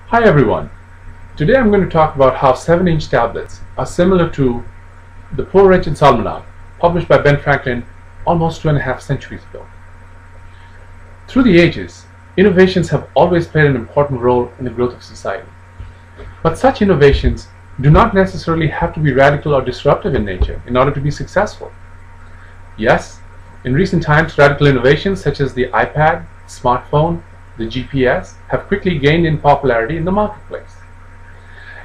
Hi everyone. Today I'm going to talk about how 7-inch tablets are similar to the Poor Richard's Almanac, published by Ben Franklin almost 2.5 centuries ago. Through the ages, innovations have always played an important role in the growth of society. But such innovations do not necessarily have to be radical or disruptive in nature in order to be successful. Yes, in recent times, radical innovations such as the iPad, smartphone, the GPS have quickly gained in popularity in the marketplace.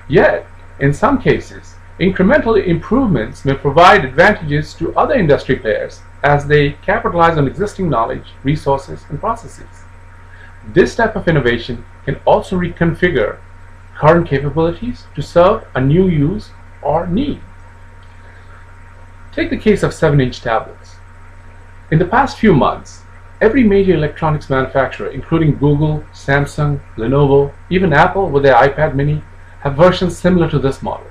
Yet, in some cases, incremental improvements may provide advantages to other industry players as they capitalize on existing knowledge, resources, and processes. This type of innovation can also reconfigure current capabilities to serve a new use or need. Take the case of 7-inch tablets. In the past few months, every major electronics manufacturer, including Google, Samsung, Lenovo, even Apple with their iPad mini, have versions similar to this model.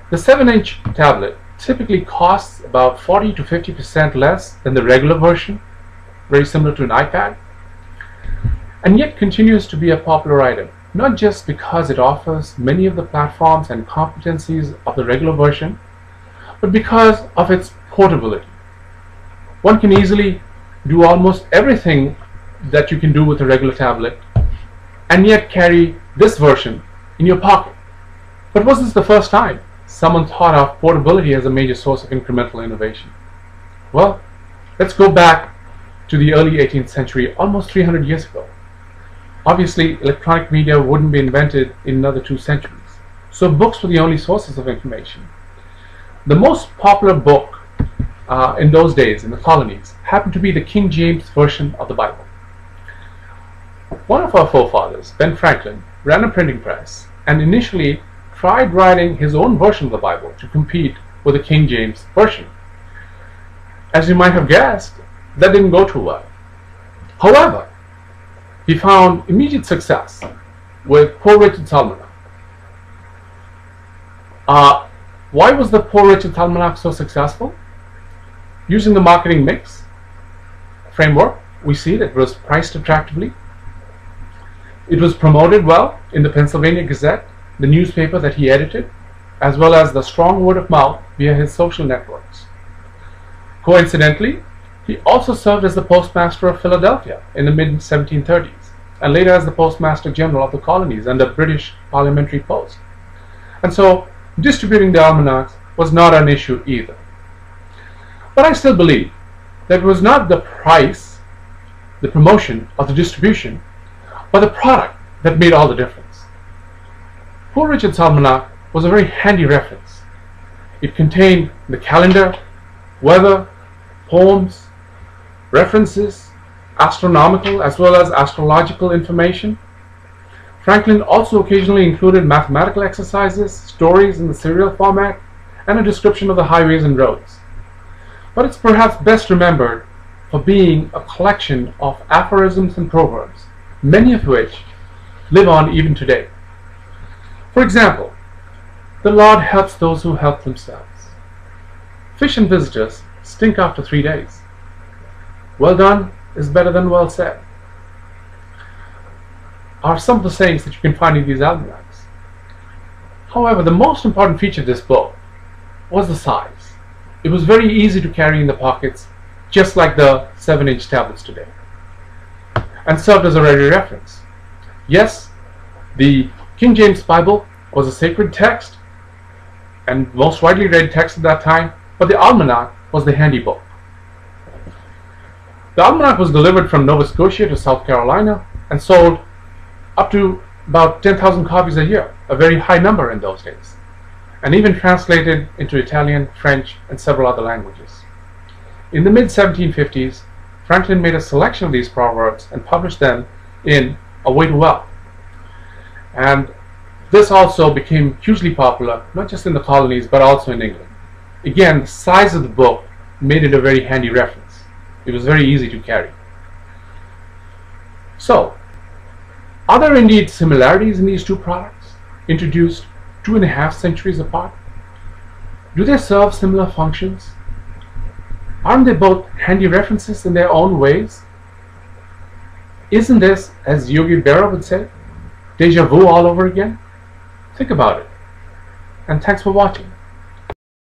The 7-inch tablet typically costs about 40 to 50% less than the regular version, very similar to an iPad, and yet continues to be a popular item, not just because it offers many of the platforms and competencies of the regular version, but because of its portability. One can easily do almost everything that you can do with a regular tablet and yet carry this version in your pocket. But was this the first time someone thought of portability as a major source of incremental innovation? Well, let's go back to the early 18th century, almost 300 years ago. Obviously, electronic media wouldn't be invented in another 2 centuries, so books were the only sources of information. The most popular book in those days in the colonies happened to be the King James Version of the Bible. One of our forefathers, Ben Franklin, ran a printing press and initially tried writing his own version of the Bible to compete with the King James Version. As you might have guessed, that didn't go too well. However, he found immediate success with Poor Richard's Almanac. Why was the Poor Richard's Almanac so successful? Using the marketing mix framework, we see that it was priced attractively. It was promoted well in the Pennsylvania Gazette, the newspaper that he edited, as well as the strong word of mouth via his social networks. Coincidentally, he also served as the postmaster of Philadelphia in the mid-1730s, and later as the postmaster general of the colonies under British parliamentary post. And so, distributing the almanacs was not an issue either. But I still believe that it was not the price, the promotion, or the distribution, but the product that made all the difference. Poor Richard's Almanac was a very handy reference. It contained the calendar, weather, poems, references, astronomical as well as astrological information. Franklin also occasionally included mathematical exercises, stories in the serial format, and a description of the highways and roads. But it's perhaps best remembered for being a collection of aphorisms and proverbs, many of which live on even today. For example, the Lord helps those who help themselves. Fish and visitors stink after 3 days. Well done is better than well said are some of the sayings that you can find in these almanacs. However, the most important feature of this book was the size. It was very easy to carry in the pockets, just like the 7-inch tablets today, and served as a ready reference. Yes, the King James Bible was a sacred text and most widely read text at that time, but the Almanac was the handy book. The Almanac was delivered from Nova Scotia to South Carolina and sold up to about 10,000 copies a year, a very high number in those days, and even translated into Italian, French, and several other languages. In the mid-1750s, Franklin made a selection of these proverbs and published them in A Way to Wealth. And this also became hugely popular, not just in the colonies, but also in England. Again, the size of the book made it a very handy reference. It was very easy to carry. So, are there indeed similarities in these two products, introduced 2.5 centuries apart? Do they serve similar functions? Aren't they both handy references in their own ways? Isn't this, as Yogi Berra would say, Deja vu all over again? Think about it. And thanks for watching.